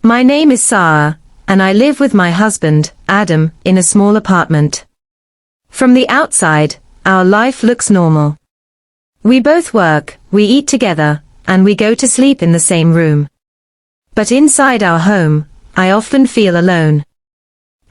My name is Sarah, and I live with my husband, Adam, in a small apartment. From the outside, our life looks normal. We both work, we eat together, and we go to sleep in the same room. But inside our home, I often feel alone.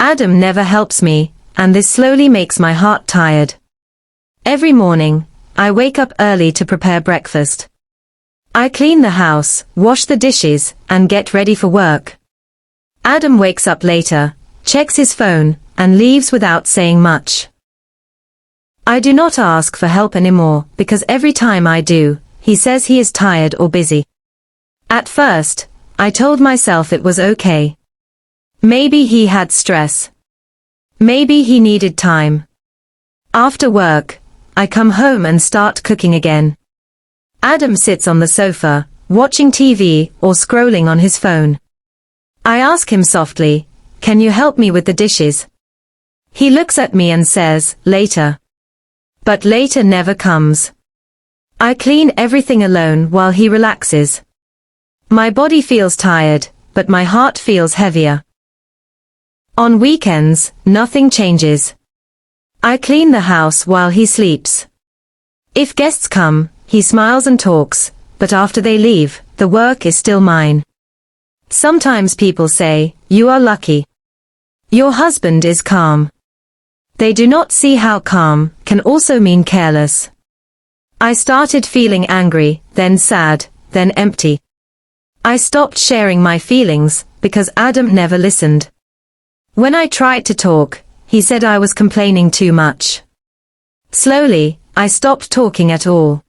Adam never helps me, and this slowly makes my heart tired. Every morning, I wake up early to prepare breakfast. I clean the house, wash the dishes, and get ready for work. Adam wakes up later, checks his phone, and leaves without saying much. I do not ask for help anymore, because every time I do, he says he is tired or busy. At first, I told myself it was okay. Maybe he had stress. Maybe he needed time. After work, I come home and start cooking again. Adam sits on the sofa, watching TV or scrolling on his phone. I ask him softly, "Can you help me with the dishes?" He looks at me and says, "Later." But later never comes. I clean everything alone while he relaxes. My body feels tired, but my heart feels heavier. On weekends, nothing changes. I clean the house while he sleeps. If guests come, he smiles and talks, but after they leave, the work is still mine. Sometimes people say, "You are lucky. Your husband is calm." They do not see how calm can also mean careless. I started feeling angry, then sad, then empty. I stopped sharing my feelings, because Adam never listened. When I tried to talk, he said I was complaining too much. Slowly, I stopped talking at all.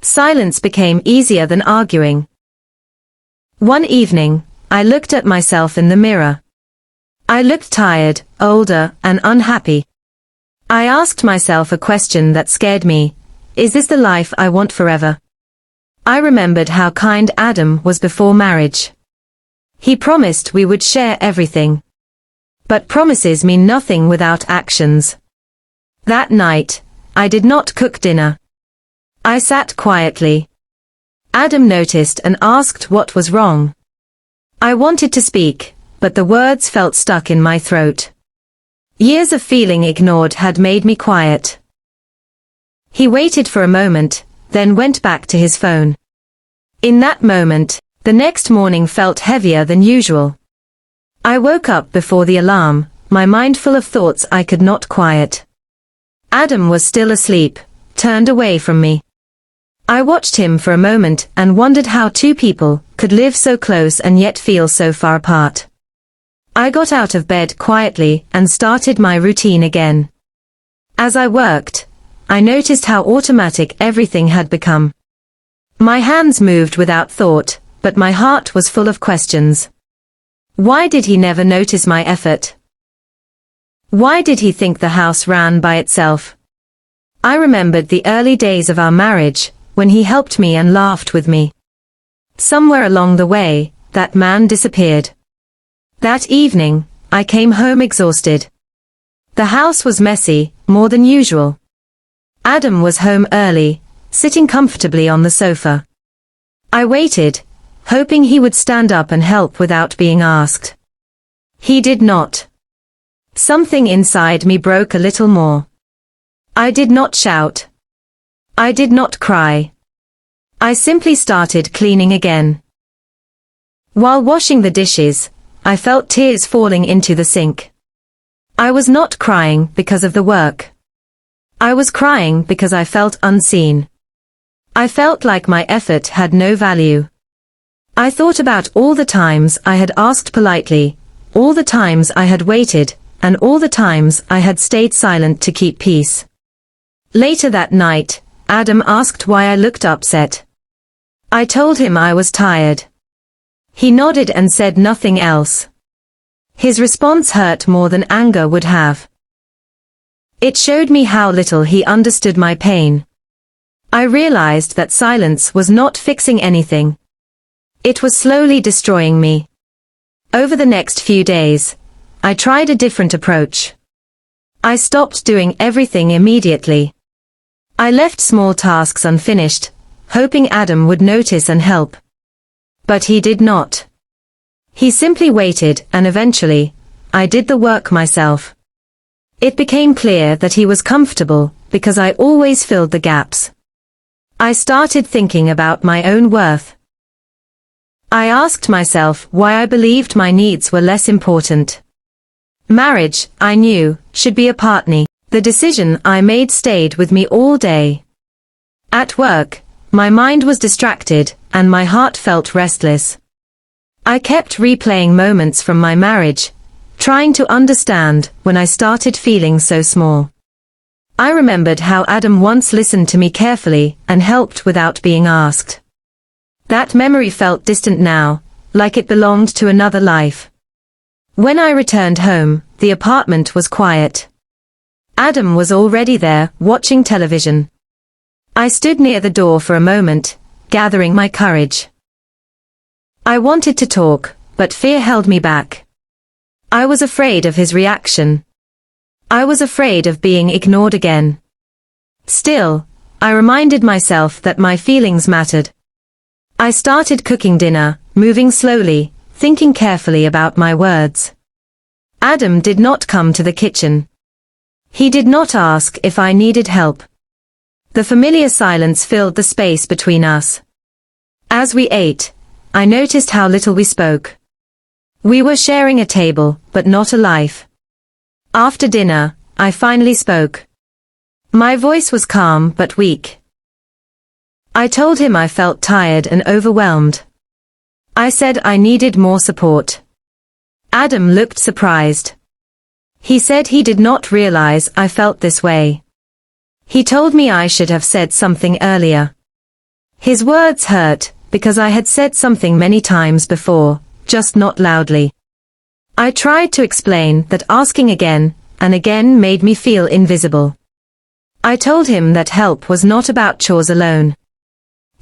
Silence became easier than arguing. One evening, I looked at myself in the mirror. I looked tired, older, and unhappy. I asked myself a question that scared me. Is this the life I want forever? I remembered how kind Adam was before marriage. He promised we would share everything. But promises mean nothing without actions. That night, I did not cook dinner. I sat quietly. Adam noticed and asked what was wrong. I wanted to speak, but the words felt stuck in my throat. Years of feeling ignored had made me quiet. He waited for a moment, then went back to his phone. In that moment, the next morning felt heavier than usual. I woke up before the alarm, my mind full of thoughts I could not quiet. Adam was still asleep, turned away from me. I watched him for a moment and wondered how two people could live so close and yet feel so far apart. I got out of bed quietly and started my routine again. As I worked, I noticed how automatic everything had become. My hands moved without thought, but my heart was full of questions. Why did he never notice my effort? Why did he think the house ran by itself? I remembered the early days of our marriage, when he helped me and laughed with me. Somewhere along the way, that man disappeared. That evening, I came home exhausted. The house was messy, more than usual. Adam was home early, sitting comfortably on the sofa. I waited, hoping he would stand up and help without being asked. He did not. Something inside me broke a little more. I did not shout. I did not cry. I simply started cleaning again. While washing the dishes, I felt tears falling into the sink. I was not crying because of the work. I was crying because I felt unseen. I felt like my effort had no value. I thought about all the times I had asked politely, all the times I had waited, and all the times I had stayed silent to keep peace. Later that night, Adam asked why I looked upset. I told him I was tired. He nodded and said nothing else. His response hurt more than anger would have. It showed me how little he understood my pain. I realized that silence was not fixing anything. It was slowly destroying me. Over the next few days, I tried a different approach. I stopped doing everything immediately. I left small tasks unfinished, hoping Adam would notice and help. But he did not. He simply waited, and eventually, I did the work myself. It became clear that he was comfortable, because I always filled the gaps. I started thinking about my own worth. I asked myself why I believed my needs were less important. Marriage, I knew, should be a partner. The decision I made stayed with me all day. At work, my mind was distracted, and my heart felt restless. I kept replaying moments from my marriage, trying to understand when I started feeling so small. I remembered how Adam once listened to me carefully and helped without being asked. That memory felt distant now, like it belonged to another life. When I returned home, the apartment was quiet. Adam was already there, watching television. I stood near the door for a moment, gathering my courage. I wanted to talk, but fear held me back. I was afraid of his reaction. I was afraid of being ignored again. Still, I reminded myself that my feelings mattered. I started cooking dinner, moving slowly, thinking carefully about my words. Adam did not come to the kitchen. He did not ask if I needed help. The familiar silence filled the space between us. As we ate, I noticed how little we spoke. We were sharing a table, but not a life. After dinner, I finally spoke. My voice was calm but weak. I told him I felt tired and overwhelmed. I said I needed more support. Adam looked surprised. He said he did not realize I felt this way. He told me I should have said something earlier. His words hurt, because I had said something many times before, just not loudly. I tried to explain that asking again and again made me feel invisible. I told him that help was not about chores alone.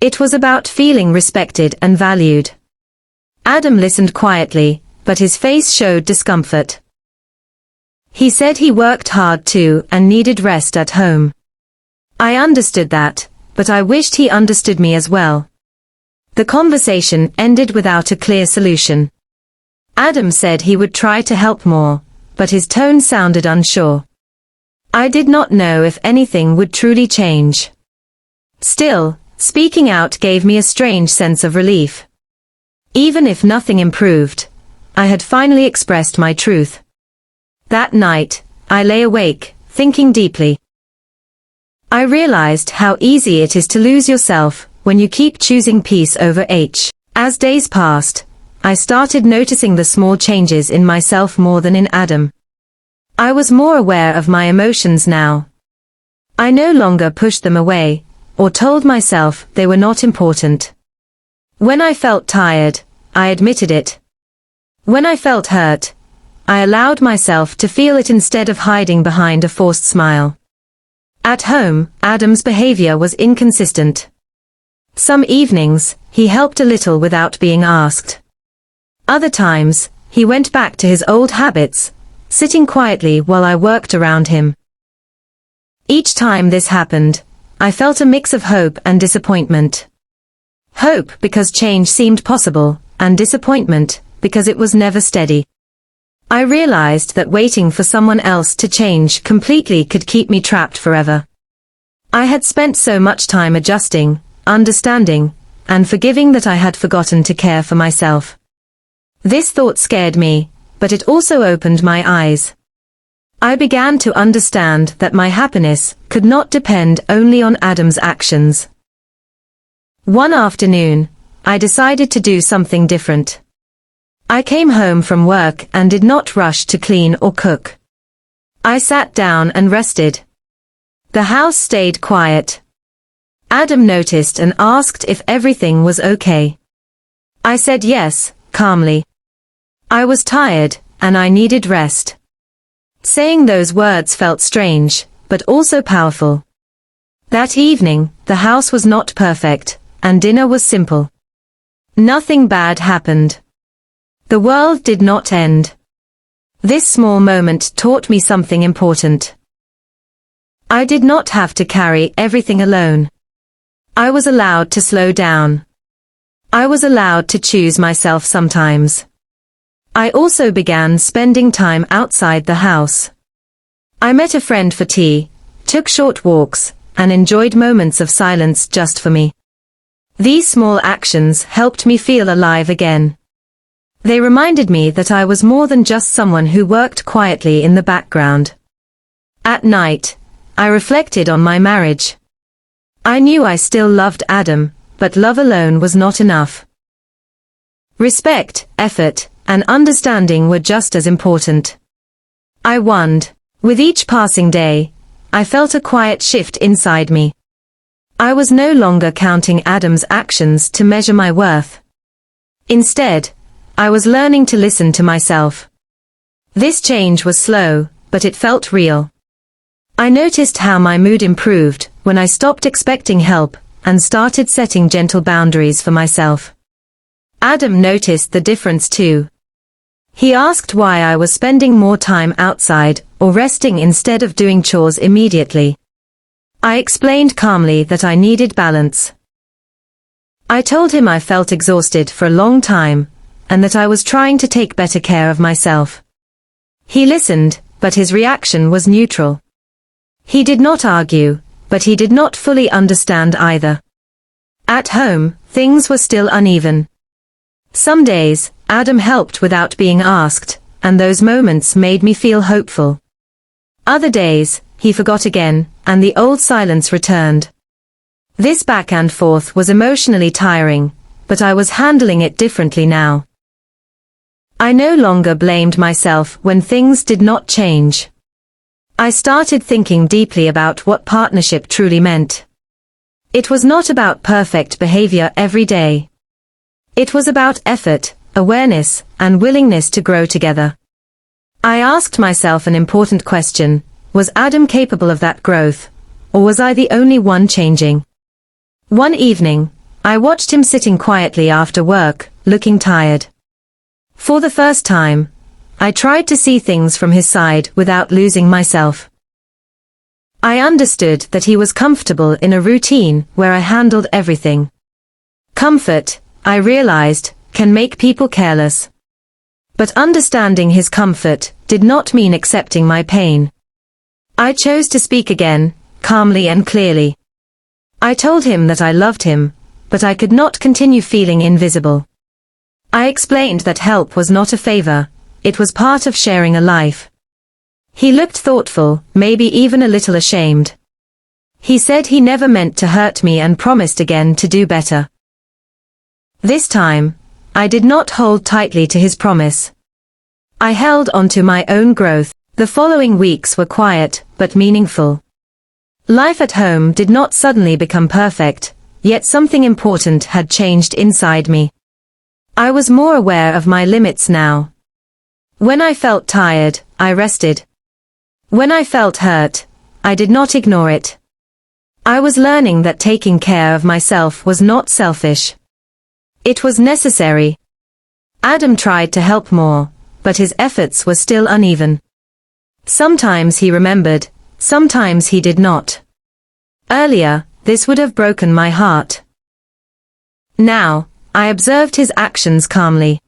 It was about feeling respected and valued. Adam listened quietly, but his face showed discomfort. He said he worked hard too and needed rest at home. I understood that, but I wished he understood me as well. The conversation ended without a clear solution. Adam said he would try to help more, but his tone sounded unsure. I did not know if anything would truly change. Still, speaking out gave me a strange sense of relief. Even if nothing improved, I had finally expressed my truth. That night, I lay awake, thinking deeply. I realized how easy it is to lose yourself when you keep choosing peace over H. As days passed, I started noticing the small changes in myself more than in Adam. I was more aware of my emotions now. I no longer pushed them away, or told myself they were not important. When I felt tired, I admitted it. When I felt hurt, I allowed myself to feel it instead of hiding behind a forced smile. At home, Adam's behavior was inconsistent. Some evenings, he helped a little without being asked. Other times, he went back to his old habits, sitting quietly while I worked around him. Each time this happened, I felt a mix of hope and disappointment. Hope because change seemed possible, and disappointment because it was never steady. I realized that waiting for someone else to change completely could keep me trapped forever. I had spent so much time adjusting, understanding, and forgiving that I had forgotten to care for myself. This thought scared me, but it also opened my eyes. I began to understand that my happiness could not depend only on Adam's actions. One afternoon, I decided to do something different. I came home from work and did not rush to clean or cook. I sat down and rested. The house stayed quiet. Adam noticed and asked if everything was okay. I said yes, calmly. I was tired, and I needed rest. Saying those words felt strange, but also powerful. That evening, the house was not perfect, and dinner was simple. Nothing bad happened. The world did not end. This small moment taught me something important. I did not have to carry everything alone. I was allowed to slow down. I was allowed to choose myself sometimes. I also began spending time outside the house. I met a friend for tea, took short walks, and enjoyed moments of silence just for me. These small actions helped me feel alive again. They reminded me that I was more than just someone who worked quietly in the background. At night, I reflected on my marriage. I knew I still loved Adam, but love alone was not enough. Respect, effort, and understanding were just as important. I wondered. With each passing day, I felt a quiet shift inside me. I was no longer counting Adam's actions to measure my worth. Instead, I was learning to listen to myself. This change was slow, but it felt real. I noticed how my mood improved when I stopped expecting help and started setting gentle boundaries for myself. Adam noticed the difference too. He asked why I was spending more time outside or resting instead of doing chores immediately. I explained calmly that I needed balance. I told him I felt exhausted for a long time, and that I was trying to take better care of myself. He listened, but his reaction was neutral. He did not argue, but he did not fully understand either. At home, things were still uneven. Some days, Adam helped without being asked, and those moments made me feel hopeful. Other days, he forgot again, and the old silence returned. This back and forth was emotionally tiring, but I was handling it differently now. I no longer blamed myself when things did not change. I started thinking deeply about what partnership truly meant. It was not about perfect behavior every day. It was about effort, awareness, and willingness to grow together. I asked myself an important question: was Adam capable of that growth, or was I the only one changing? One evening, I watched him sitting quietly after work, looking tired. For the first time, I tried to see things from his side without losing myself. I understood that he was comfortable in a routine where I handled everything. Comfort, I realized, can make people careless. But understanding his comfort did not mean accepting my pain. I chose to speak again, calmly and clearly. I told him that I loved him, but I could not continue feeling invisible. I explained that help was not a favor, it was part of sharing a life. He looked thoughtful, maybe even a little ashamed. He said he never meant to hurt me and promised again to do better. This time, I did not hold tightly to his promise. I held on to my own growth. The following weeks were quiet, but meaningful. Life at home did not suddenly become perfect, yet something important had changed inside me. I was more aware of my limits now. When I felt tired, I rested. When I felt hurt, I did not ignore it. I was learning that taking care of myself was not selfish. It was necessary. Adam tried to help more, but his efforts were still uneven. Sometimes he remembered, sometimes he did not. Earlier, this would have broken my heart. Now, I observed his actions calmly.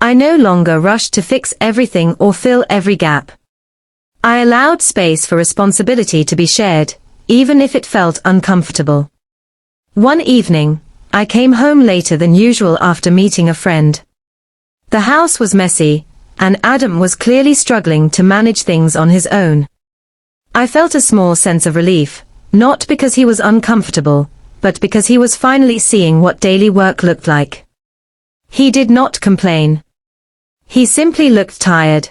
I no longer rushed to fix everything or fill every gap. I allowed space for responsibility to be shared, even if it felt uncomfortable. One evening, I came home later than usual after meeting a friend. The house was messy, and Adam was clearly struggling to manage things on his own. I felt a small sense of relief, not because he was uncomfortable, but because he was finally seeing what daily work looked like. He did not complain. He simply looked tired.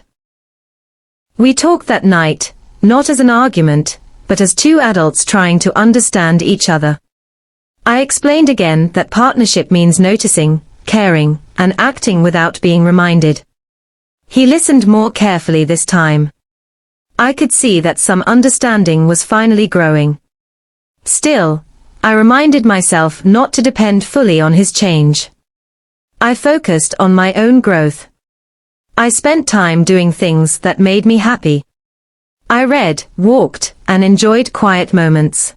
We talked that night, not as an argument, but as two adults trying to understand each other. I explained again that partnership means noticing, caring, and acting without being reminded. He listened more carefully this time. I could see that some understanding was finally growing. Still, I reminded myself not to depend fully on his change. I focused on my own growth. I spent time doing things that made me happy. I read, walked, and enjoyed quiet moments.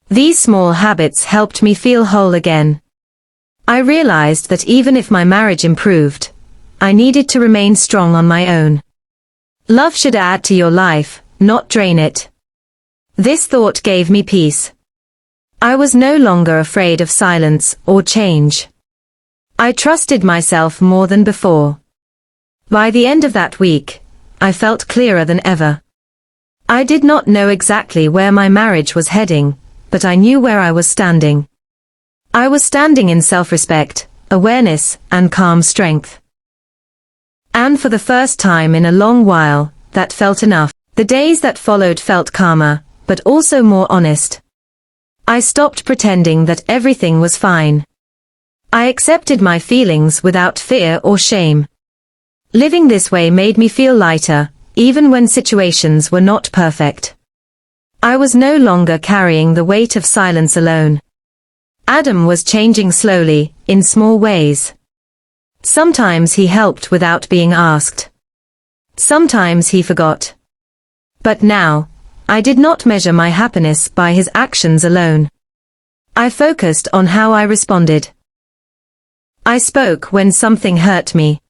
These small habits helped me feel whole again. I realized that even if my marriage improved, I needed to remain strong on my own. Love should add to your life, not drain it. This thought gave me peace. I was no longer afraid of silence or change. I trusted myself more than before. By the end of that week, I felt clearer than ever. I did not know exactly where my marriage was heading, but I knew where I was standing. I was standing in self-respect, awareness, and calm strength. And for the first time in a long while, that felt enough. The days that followed felt calmer, but also more honest. I stopped pretending that everything was fine. I accepted my feelings without fear or shame. Living this way made me feel lighter, even when situations were not perfect. I was no longer carrying the weight of silence alone. Adam was changing slowly, in small ways. Sometimes he helped without being asked. Sometimes he forgot. But now, I did not measure my happiness by his actions alone. I focused on how I responded. I spoke when something hurt me.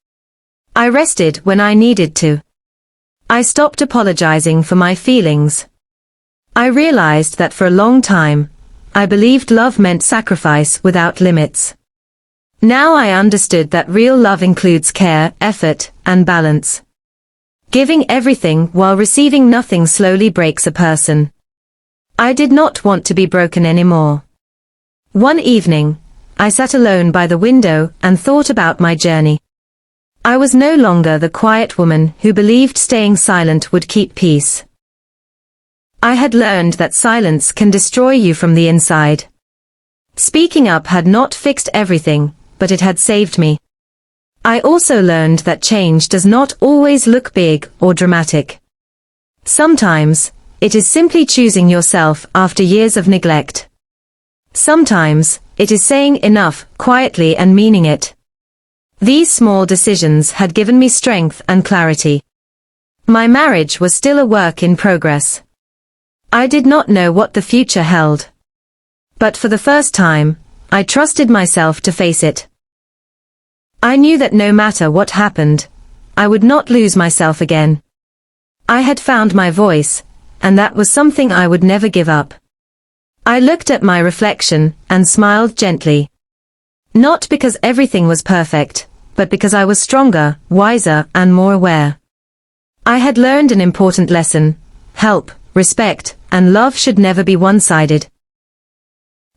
I rested when I needed to. I stopped apologizing for my feelings. I realized that for a long time, I believed love meant sacrifice without limits. Now I understood that real love includes care, effort, and balance. Giving everything while receiving nothing slowly breaks a person. I did not want to be broken anymore. One evening, I sat alone by the window and thought about my journey. I was no longer the quiet woman who believed staying silent would keep peace. I had learned that silence can destroy you from the inside. Speaking up had not fixed everything, but it had saved me. I also learned that change does not always look big or dramatic. Sometimes, it is simply choosing yourself after years of neglect. Sometimes, it is saying enough quietly and meaning it. These small decisions had given me strength and clarity. My marriage was still a work in progress. I did not know what the future held. But for the first time, I trusted myself to face it. I knew that no matter what happened, I would not lose myself again. I had found my voice, and that was something I would never give up. I looked at my reflection and smiled gently. Not because everything was perfect, but because I was stronger, wiser, and more aware. I had learned an important lesson: help, respect, and love should never be one-sided.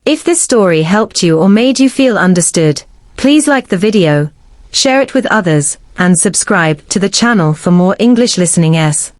If this story helped you or made you feel understood, please like the video, share it with others, and subscribe to the channel for more English listening.